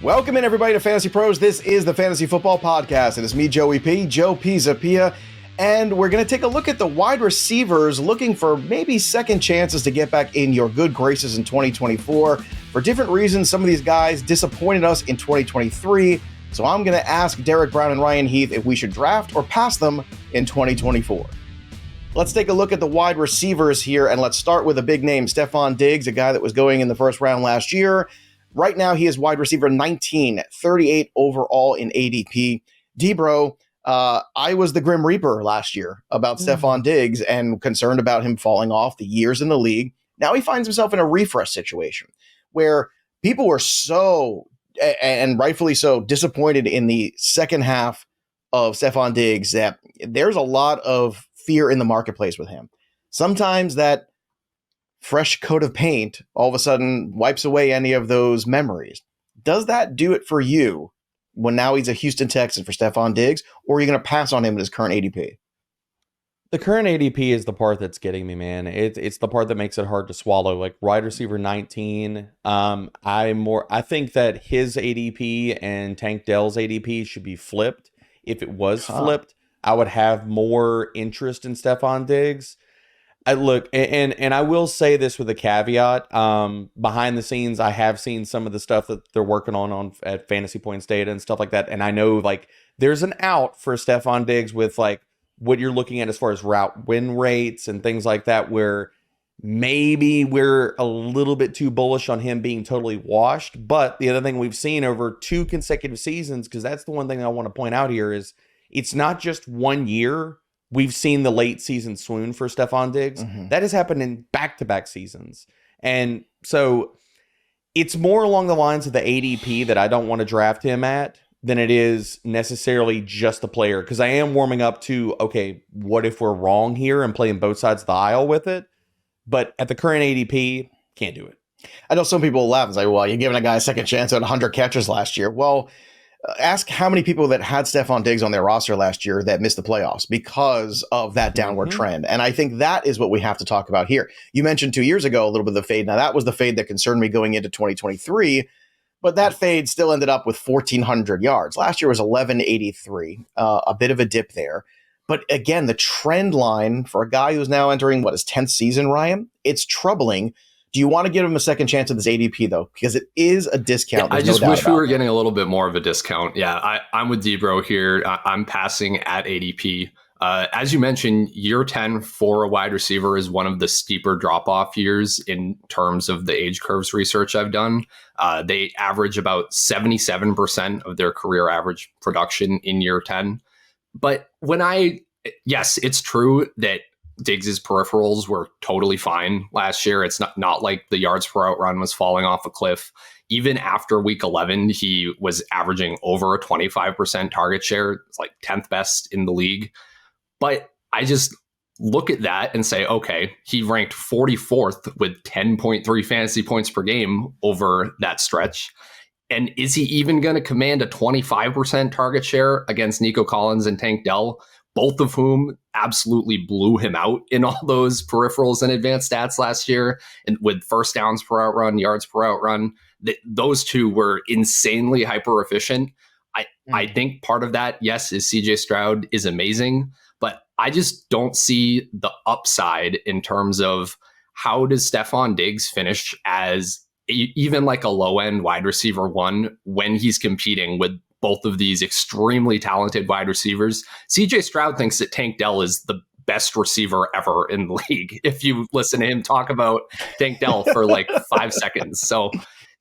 Welcome in, everybody, to Fantasy Pros. This is the Fantasy Football Podcast. It is me, Joey P, Joe Pisapia, and we're going to take a look at the wide receivers looking for maybe second chances to get back in your good graces in 2024. For different reasons, some of these guys disappointed us in 2023, so I'm going to ask Derek Brown and Ryan Heath if we should draft or pass them in 2024. Let's take a look at the wide receivers here, and let's start with a big name, Stefon Diggs, a guy that was going in the first round last year. Right now, he is wide receiver 19, 38 overall in ADP. D-Bro, I was the Grim Reaper last year about Stefon Diggs and concerned about him falling off the years in the league. Now he finds himself in a refresh situation where people were so, and rightfully so, disappointed in the second half of Stefon Diggs that there's a lot of fear in the marketplace with him. Sometimes that fresh coat of paint all of a sudden wipes away any of those memories. Does that do it for you when now he's a Houston Texan for Stefon Diggs, or are you going to pass on him at his current ADP? The current ADP is the part that's getting me, man. It's the part that makes it hard to swallow. Like wide receiver 19, I think that his ADP and Tank Dell's ADP should be flipped. If it was flipped, I would have more interest in Stefon Diggs. I will say this with a caveat. Behind the scenes, I have seen some of the stuff that they're working on at Fantasy Points Data and stuff like that. And I know like there's an out for Stefon Diggs with like what you're looking at as far as route win rates and things like that, where maybe we're a little bit too bullish on him being totally washed. But the other thing we've seen over 2 consecutive seasons, because that's the one thing I want to point out here, is it's not just 1 year. We've seen the late season swoon for Stefon Diggs. That has happened in back-to-back seasons. And so it's more along the lines of the ADP that I don't want to draft him at than it is necessarily just the player. Because I am warming up to, okay, what if we're wrong here and playing both sides of the aisle with it? But at the current ADP, can't do it. I know some people laugh and say, well, you're giving a guy a second chance at 100 catches last year. Well, ask how many people that had Stefon Diggs on their roster last year that missed the playoffs because of that downward trend. And I think that is what we have to talk about here. You mentioned 2 years ago a little bit of the fade. Now, that was the fade that concerned me going into 2023, but that fade still ended up with 1,400 yards. Last year was 1,183, a bit of a dip there. But again, the trend line for a guy who's now entering, his 10th season, Ryan, it's troubling. Do you want to give him a second chance at this ADP, though? Because it is a discount. I just wish we were getting a little bit more of a discount. Yeah, I'm with D-Bro here. I'm passing at ADP. As you mentioned, year 10 for a wide receiver is one of the steeper drop-off years in terms of the age curves research I've done. They average about 77% of their career average production in year 10. But yes, it's true that Diggs's peripherals were totally fine last year. It's not like the yards per out run was falling off a cliff. Even after week 11, he was averaging over a 25% target share. It's like 10th best in the league. But I just look at that and say, okay, he ranked 44th with 10.3 fantasy points per game over that stretch. And is he even going to command a 25% target share against Nico Collins and Tank Dell, both of whom absolutely blew him out in all those peripherals and advanced stats last year, and with first downs per out run, yards per out run? Those two were insanely hyper efficient. I think part of that, yes, is CJ Stroud is amazing, but I just don't see the upside in terms of how does Stefon Diggs finish as even like a low end wide receiver 1 when he's competing with both of these extremely talented wide receivers. CJ Stroud thinks that Tank Dell is the best receiver ever in the league, if you listen to him talk about Tank Dell for like 5 seconds. So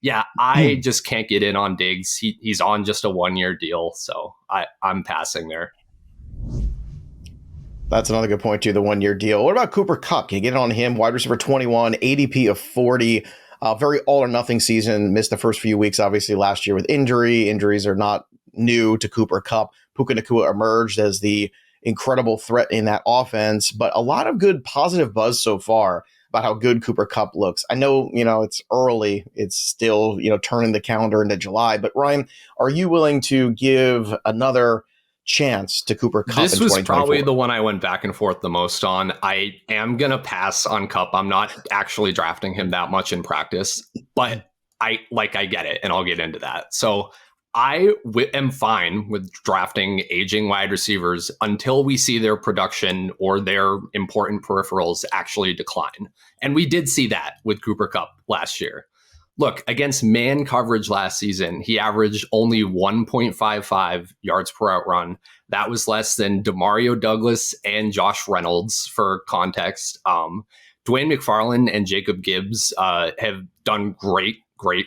yeah, I just can't get in on Diggs. He's on just a 1-year deal. So I'm passing there. That's another good point too, the 1-year deal. What about Cooper Kupp? Can you get on him? Wide receiver 21, ADP of 40. Very all or nothing season. Missed the first few weeks, obviously, last year with injury. Injuries are not new to Cooper Kupp. Puka Nacua emerged as the incredible threat in that offense, but a lot of good positive buzz so far about how good Cooper Kupp looks. I know, it's early. It's still, turning the calendar into July. But Ryan, are you willing to give another chance to Cooper Kupp. This was probably the one I went back and forth the most on. I am going to pass on Kupp. I'm not actually drafting him that much in practice, but I get it, and I'll get into that. So am fine with drafting aging wide receivers until we see their production or their important peripherals actually decline. And we did see that with Cooper Kupp last year. Look, against man coverage last season, he averaged only 1.55 yards per out run. That was less than Demario Douglas and Josh Reynolds, for context. Dwayne McFarland and Jacob Gibbs have done great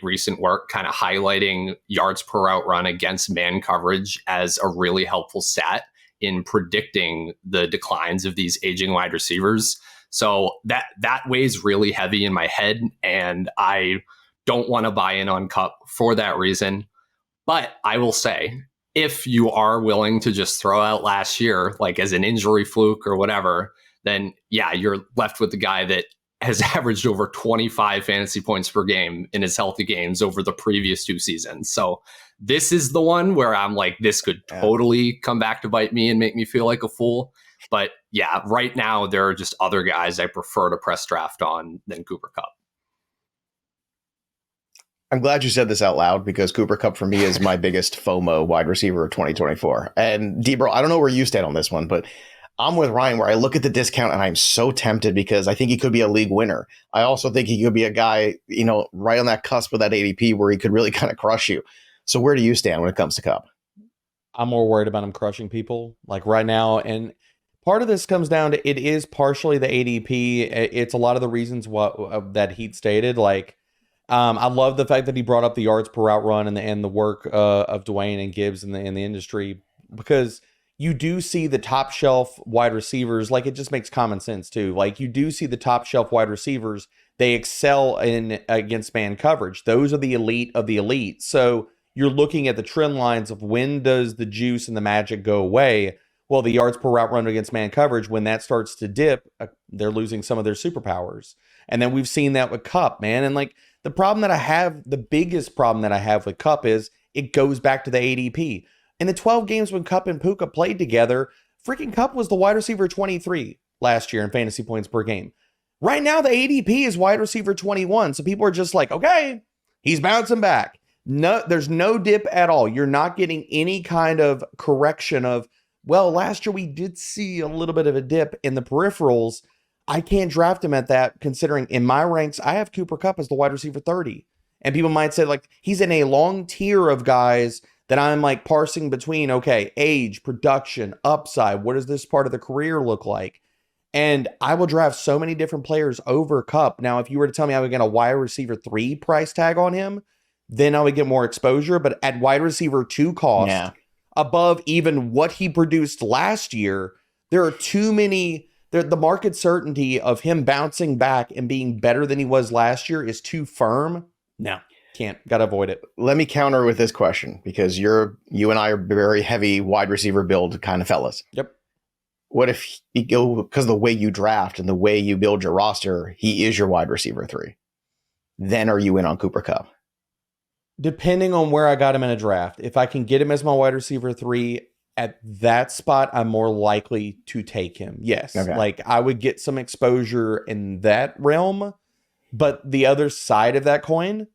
recent work, kind of highlighting yards per out run against man coverage as a really helpful stat in predicting the declines of these aging wide receivers. So that weighs really heavy in my head, and I don't want to buy in on Kupp for that reason. But I will say, if you are willing to just throw out last year, like as an injury fluke or whatever, then yeah, you're left with the guy that has averaged over 25 fantasy points per game in his healthy games over the previous 2 seasons. So this is the one where I'm like, this could totally come back to bite me and make me feel like a fool. But yeah, right now there are just other guys I prefer to press draft on than Cooper Kupp. I'm glad you said this out loud, because Cooper Kupp for me is my biggest FOMO wide receiver of 2024. And Debro, I don't know where you stand on this one, but I'm with Ryan, where I look at the discount and I'm so tempted because I think he could be a league winner. I also think he could be a guy, right on that cusp of that ADP where he could really kind of crush you. So where do you stand when it comes to Kupp? I'm more worried about him crushing people like right now. And part of this comes down to, it is partially the ADP. It's a lot of the reasons that Heath stated. Like, I love the fact that he brought up the yards per route run and the work of Dwayne and Gibbs in the industry, because you do see the top shelf wide receivers. Like, it just makes common sense too. Like, you do see the top shelf wide receivers. They excel against man coverage. Those are the elite of the elite. So you're looking at the trend lines of when does the juice and the magic go away? Well, the yards per route run against man coverage, when that starts to dip, they're losing some of their superpowers. And then we've seen that with Kupp, man. And like, the biggest problem that I have with Kupp is it goes back to the ADP. In the 12 games when Kupp and Puka played together, freaking Kupp was the wide receiver 23 last year in fantasy points per game. Right now, the ADP is wide receiver 21. So people are just like, okay, he's bouncing back. No, there's no dip at all. You're not getting any kind of correction of, well, last year we did see a little bit of a dip in the peripherals. I can't draft him at that, considering in my ranks, I have Cooper Kupp as the wide receiver 30. And people might say, like, he's in a long tier of guys that I'm like parsing between, okay, age, production, upside. What does this part of the career look like? And I will draft so many different players over Kupp. Now, if you were to tell me I would get a wide receiver 3 price tag on him, then I would get more exposure. But at wide receiver 2 cost, above even what he produced last year, there are too many. The market certainty of him bouncing back and being better than he was last year is too firm. No, can't. Got to avoid it. Let me counter with this question, because you and I are very heavy wide receiver build kind of fellas. Yep. What if you go, because the way you draft and the way you build your roster, he is your wide receiver 3? Then are you in on Cooper Kupp? Depending on where I got him in a draft. If I can get him as my wide receiver 3, at that spot, I'm more likely to take him. Yes. Okay. Like, I would get some exposure in that realm. But the other side of that coin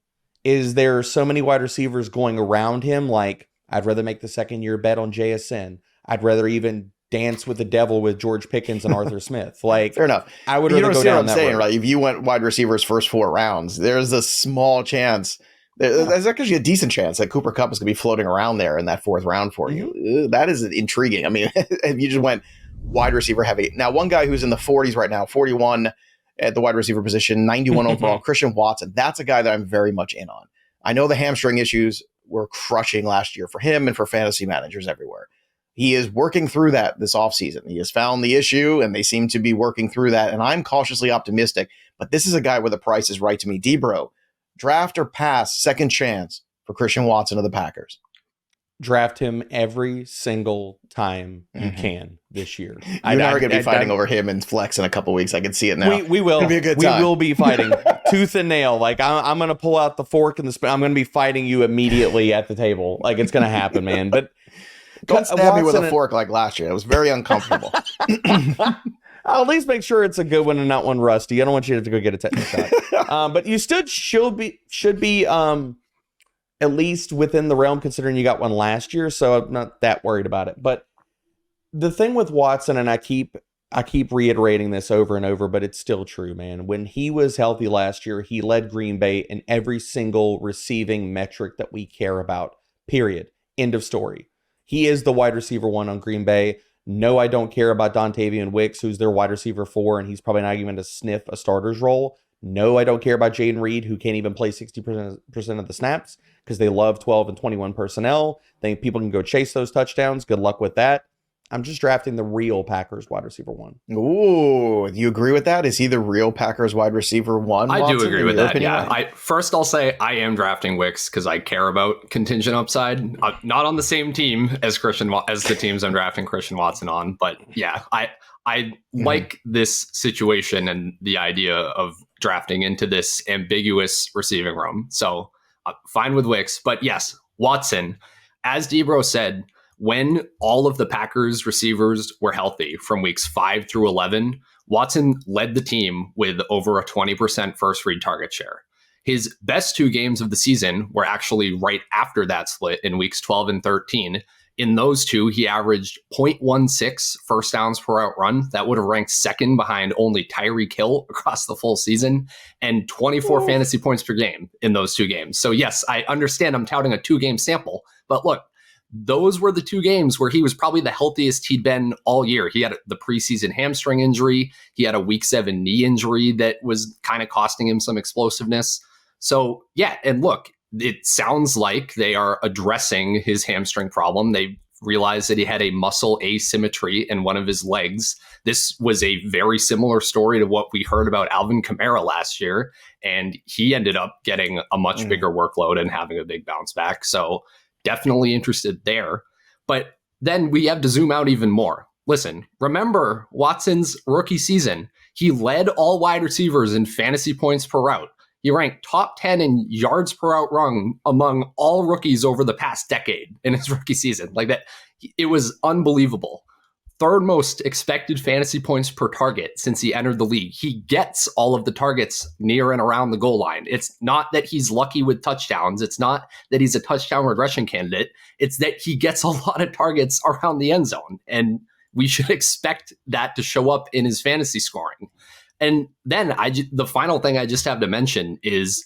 is there are so many wide receivers going around him. Like, I'd rather make the second year bet on JSN. I'd rather even dance with the devil with George Pickens and Arthur Smith. Like, fair enough. I would rather go down that road. Right? If you went wide receivers first 4 rounds, there's a small chance. There's actually a decent chance that Cooper Kupp is going to be floating around there in that 4th round for you. That is intriguing. I mean, if you just went wide receiver heavy. Now, one guy who's in the 40s right now, 41 at the wide receiver position, 91 overall, Christian Watson. That's a guy that I'm very much in on. I know the hamstring issues were crushing last year for him and for fantasy managers everywhere. He is working through that this offseason. He has found the issue, and they seem to be working through that. And I'm cautiously optimistic. But this is a guy where the price is right to me. Debro, draft or pass second chance for Christian Watson of the Packers? Draft him every single time you can this year. You and I are going to be fighting over him and Flex in a couple weeks. I can see it now. We will. It'll be a good time. We will be fighting tooth and nail. Like, I'm going to pull out the fork and the spoon. I'm going to be fighting you immediately at the table. Like, it's going to happen, man. But don't stab me with a fork like last year. It was very uncomfortable. I'll at least make sure it's a good one and not one rusty. I don't want you to have to go get a tetanus shot. But you still should be at least within the realm, considering you got one last year. So I'm not that worried about it. But the thing with Watson, and I keep reiterating this over and over, but it's still true, man. When he was healthy last year, he led Green Bay in every single receiving metric that we care about, period. End of story. He is the wide receiver 1 on Green Bay. No, I don't care about Dontavian Wicks, who's their wide receiver 4, and he's probably not even to sniff a starter's role. No, I don't care about Jaden Reed, who can't even play 60% of the snaps because they love 12 and 21 personnel. Think people can go chase those touchdowns. Good luck with that. I'm just drafting the real Packers wide receiver 1. Ooh, you agree with that? Is he the real Packers wide receiver 1? I Watson, do agree with that. opinion? Yeah. I'll say I am drafting Wicks because I care about contingent upside. Not on the same team as the teams I'm drafting Christian Watson on, but yeah, I like this situation and the idea of drafting into this ambiguous receiving room. So fine with Wicks, but yes, Watson, as Debro said, when all of the Packers receivers were healthy from weeks 5 through 11, Watson led the team with over a 20% first read target share. His best 2 games of the season were actually right after that split in weeks 12 and 13. In those 2, he averaged 0.16 first downs per route run. That would have ranked second behind only Tyreek Hill across the full season, and 24 fantasy points per game in those 2 games. So yes, I understand I'm touting a 2-game sample, but look, those were the 2 games where he was probably the healthiest he'd been all year. He had the preseason hamstring injury. He had a week 7 knee injury that was kind of costing him some explosiveness. So yeah, and look, it sounds like they are addressing his hamstring problem. They realized that he had a muscle asymmetry in one of his legs. This was a very similar story to what we heard about Alvin Kamara last year, and he ended up getting a much bigger workload and having a big bounce back. So definitely interested there. But then we have to zoom out even more. Listen, remember Watson's rookie season. He led all wide receivers in fantasy points per route. He ranked top 10 in yards per route run among all rookies over the past decade in his rookie season. Like that, it was unbelievable. 3rd most expected fantasy points per target since he entered the league. He gets all of the targets near and around the goal line. It's not that he's lucky with touchdowns. It's not that he's a touchdown regression candidate. It's that he gets a lot of targets around the end zone. And we should expect that to show up in his fantasy scoring. And then the final thing I just have to mention is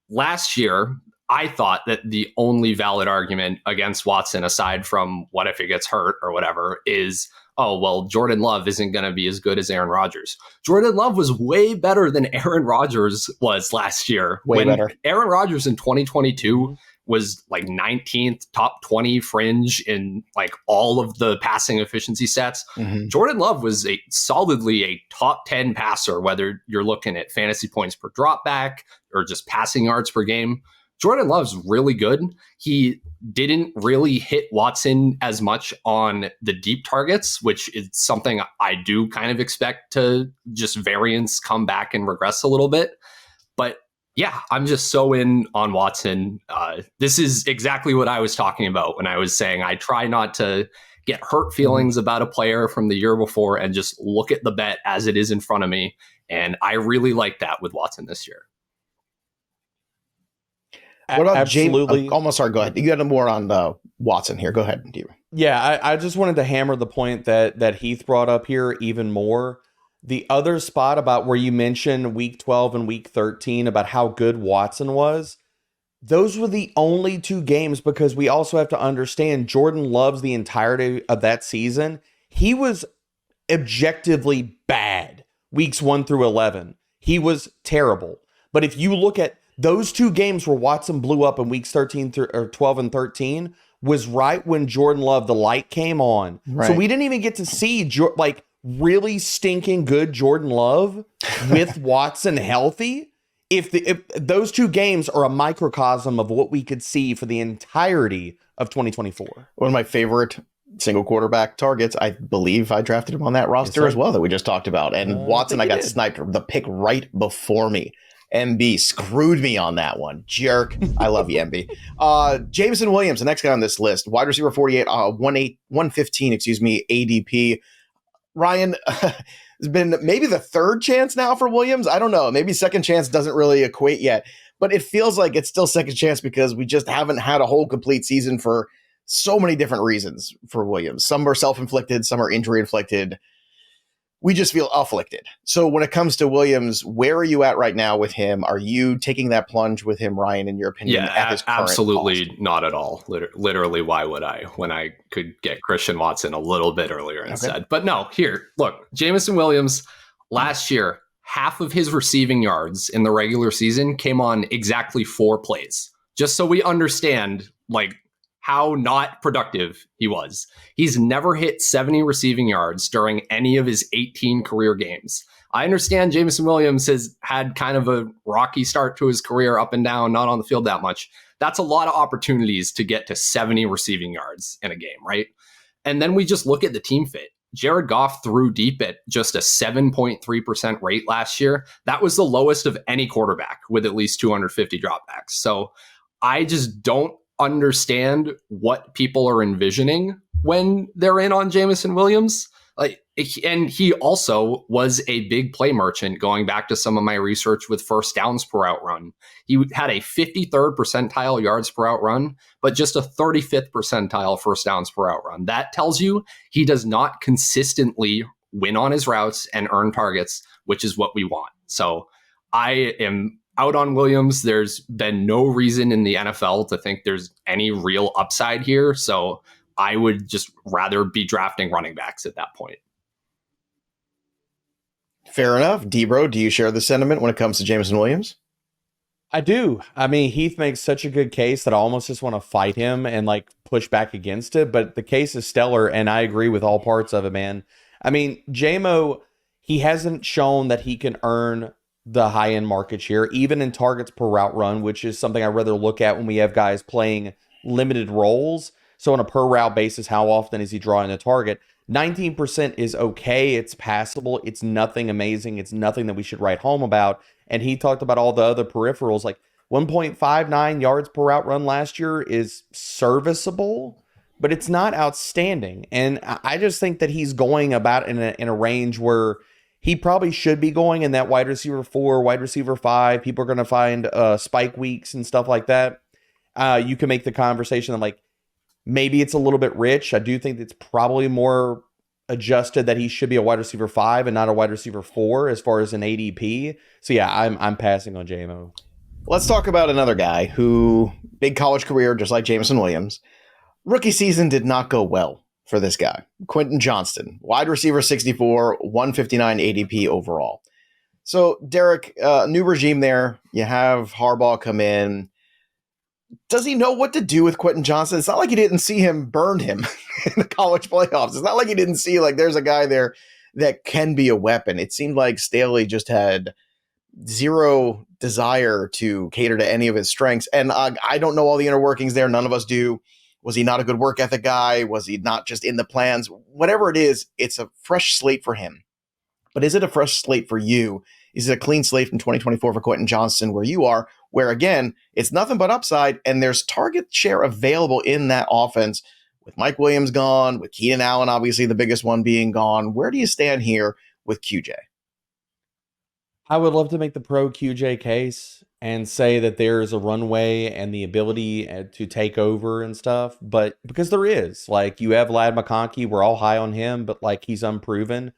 last year, I thought that the only valid argument against Watson, aside from what if he gets hurt or whatever, is, oh, well, Jordan Love isn't going to be as good as Aaron Rodgers. Jordan Love was way better than Aaron Rodgers was last year. Way better. Aaron Rodgers in 2022 was like 19th, top 20 fringe in like all of the passing efficiency stats. Jordan Love was solidly a top 10 passer, whether you're looking at fantasy points per drop back or just passing yards per game. Jordan Love's really good. He didn't really hit Watson as much on the deep targets, which is something I do kind of expect to just variance come back and regress a little bit. But yeah, I'm just so in on Watson. This is exactly what I was talking about when I was saying I try not to get hurt feelings about a player from the year before and just look at the bet as it is in front of me. And I really like that with Watson this year. What about Absolutely. James? Almost sorry. Go ahead. You got more on Watson here. Go ahead, Deaver. Yeah, I just wanted to hammer the point that Heath brought up here even more. The other spot about where you mentioned week 12 and week 13 about how good Watson was, those were the only 2 games, because we also have to understand Jordan Love's the entirety of that season. He was objectively bad weeks 1 through 11. He was terrible. But if you look at those 2 games where Watson blew up in weeks 13 through or 12 and 13 was right when Jordan Love, the light came on. Right. So we didn't even get to see really stinking good Jordan Love with Watson healthy. If those 2 games are a microcosm of what we could see for the entirety of 2024. One of my favorite single quarterback targets, I believe I drafted him on that roster as well that we just talked about. And Watson, I got sniped, the pick right before me. MB screwed me on that one. Jerk. I love you, MB. Jameson Williams, the next guy on this list, wide receiver 48, 115, ADP. Ryan, It's been maybe the third chance now for Williams. I don't know. Maybe second chance doesn't really equate yet, but it feels like it's still second chance because we just haven't had a whole complete season for so many different reasons for Williams. Some are self-inflicted, some are injury-inflicted. We just feel afflicted. So when it comes to Williams, where are you at right now with him? Are you taking that plunge with him, Ryan, in your opinion? Yeah, at his absolutely cost? not at all. Literally, why would I when I could get Christian Watson a little bit earlier instead? Okay. But no, here, look, Jameson Williams last year, half of his receiving yards in the regular season came on exactly 4 plays. Just so we understand, like, how not productive he was. He's never hit 70 receiving yards during any of his 18 career games. I understand Jameson Williams has had kind of a rocky start to his career, up and down, not on the field that much. That's a lot of opportunities to get to 70 receiving yards in a game, right? And then we just look at the team fit. Jared Goff threw deep at just a 7.3% rate last year. That was the lowest of any quarterback with at least 250 dropbacks. So I just don't understand what people are envisioning when they're in on Jameson Williams. And he also was a big play merchant going back to some of my research with first downs per out run. He had a 53rd percentile yards per out run, but just a 35th percentile first downs per out run. That tells you he does not consistently win on his routes and earn targets, which is what we want. So I am out on Williams. There's been no reason in the NFL to think there's any real upside here. So I would just rather be drafting running backs at that point. Fair enough. Debro, do you share the sentiment when it comes to Jameson Williams? I do. I mean, Heath makes such a good case that I almost just want to fight him and like push back against it. But the case is stellar, and I agree with all parts of it, man. I mean, JMO, he hasn't shown that he can earn the high-end market share, even in targets per route run, which is something I rather look at when we have guys playing limited roles. So on a per route basis, how often is he drawing the target? 19% is okay. It's passable. It's nothing amazing. It's nothing that we should write home about. And he talked about all the other peripherals, like 1.59 yards per route run last year is serviceable, but it's not outstanding. And I just think that he's going about in a range where he probably should be going in that wide receiver 4, wide receiver 5. People are going to find spike weeks and stuff like that. You can make the conversation of like, maybe it's a little bit rich. I do think it's probably more adjusted that he should be a wide receiver 5 and not a wide receiver 4 as far as an ADP. So yeah, I'm passing on JMO. Let's talk about another guy who, big college career, just like Jameson Williams. Rookie season did not go well for this guy. Quentin Johnston, wide receiver 64, 159 ADP overall. So Derek, new regime there. You have Harbaugh come in. Does he know what to do with Quentin Johnston? It's not like he didn't see him burn him in the college playoffs. It's not like he didn't see like there's a guy there that can be a weapon. It seemed like Staley just had zero desire to cater to any of his strengths. And I don't know all the inner workings there. None of us do. Was he not a good work ethic guy? Was he not just in the plans? Whatever it is, it's a fresh slate for him. But is it a fresh slate for you? Is it a clean slate from 2024 for Quentin Johnston where you are, where again, it's nothing but upside and there's target share available in that offense with Mike Williams gone, with Keenan Allen, obviously the biggest one being gone. Where do you stand here with QJ? I would love to make the pro QJ case and say that there's a runway and the ability to take over and stuff, but because there is, like, you have Ladd McConkey, we're all high on him, but like he's unproven.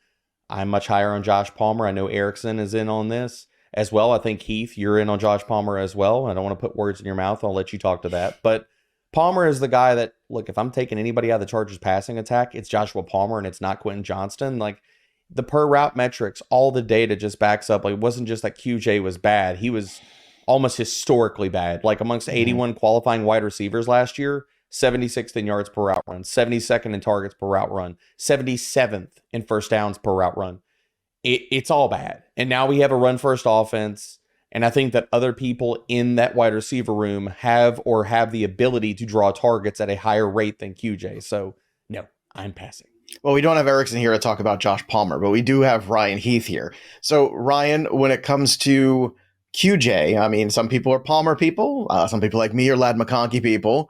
I'm much higher on Josh Palmer. I know Erickson is in on this as well. I think Heath, you're in on Josh Palmer as well. I don't want to put words in your mouth. I'll let you talk to that. But Palmer is the guy that, look, if I'm taking anybody out of the Chargers passing attack, it's Joshua Palmer and it's not Quentin Johnston. Like, the per route metrics, all the data just backs up. Like, it wasn't just that QJ was bad. He was almost historically bad. Like, amongst 81 qualifying wide receivers last year, 76th in yards per route run, 72nd in targets per route run, 77th in first downs per route run. It's all bad. And now we have a run-first offense, and I think that other people in that wide receiver room have the ability to draw targets at a higher rate than QJ. So, no, I'm passing. Well, we don't have Erickson here to talk about Josh Palmer, but we do have Ryan Heath here. So, Ryan, when it comes to QJ, I mean, some people are Palmer people. Some people like me are Ladd McConkey people.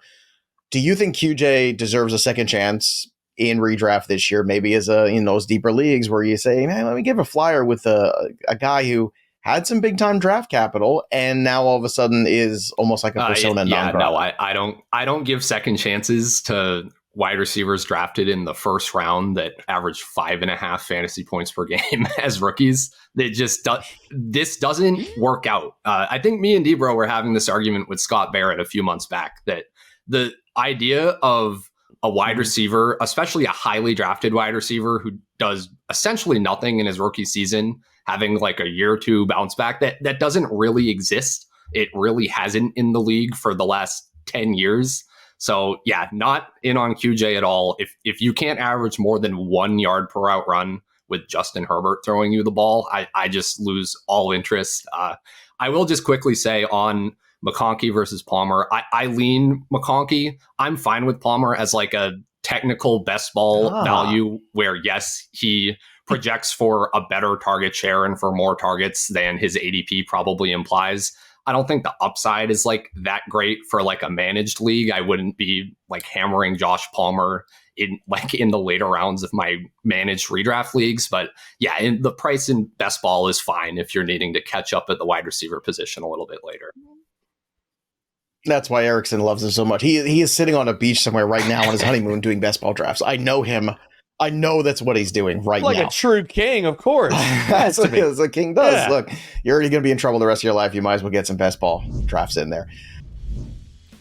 Do you think QJ deserves a second chance in redraft this year, maybe as in those deeper leagues where you say, man, let me give a flyer with a guy who had some big time draft capital and now all of a sudden is almost like a persona non grata. No, I don't give second chances to wide receivers drafted in the first round that average 5.5 fantasy points per game as rookies. This doesn't work out. I think me and Debro were having this argument with Scott Barrett a few months back that the idea of a wide receiver, especially a highly drafted wide receiver who does essentially nothing in his rookie season, having like a year or two bounce back, that doesn't really exist. It really hasn't in the league for the last 10 years. So yeah, not in on QJ at all. If you can't average more than 1 yard per route run with Justin Herbert throwing you the ball, I just lose all interest. I will just quickly say on McConkey versus Palmer, I lean McConkey. I'm fine with Palmer as like a technical best ball value where, yes, he projects for a better target share and for more targets than his ADP probably implies. I don't think the upside is like that great for like a managed league. I wouldn't be like hammering Josh Palmer in the later rounds of my managed redraft leagues. But yeah, the price in best ball is fine if you're needing to catch up at the wide receiver position a little bit later. That's why Erickson loves him so much. He is sitting on a beach somewhere right now on his honeymoon doing best ball drafts. I know him. I know that's what he's doing right like now. Like a true king, of course. That's what a king does. Yeah. Look, you're already going to be in trouble the rest of your life. You might as well get some best ball drafts in there.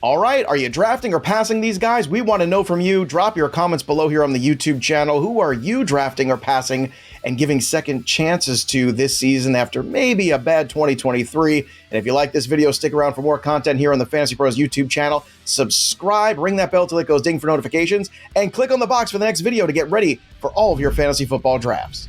All right, are you drafting or passing these guys? We want to know from you. Drop your comments below here on the YouTube channel. Who are you drafting or passing and giving second chances to this season after maybe a bad 2023? And if you like this video, stick around for more content here on the Fantasy Pros YouTube channel. Subscribe, ring that bell till it goes ding for notifications, and click on the box for the next video to get ready for all of your fantasy football drafts.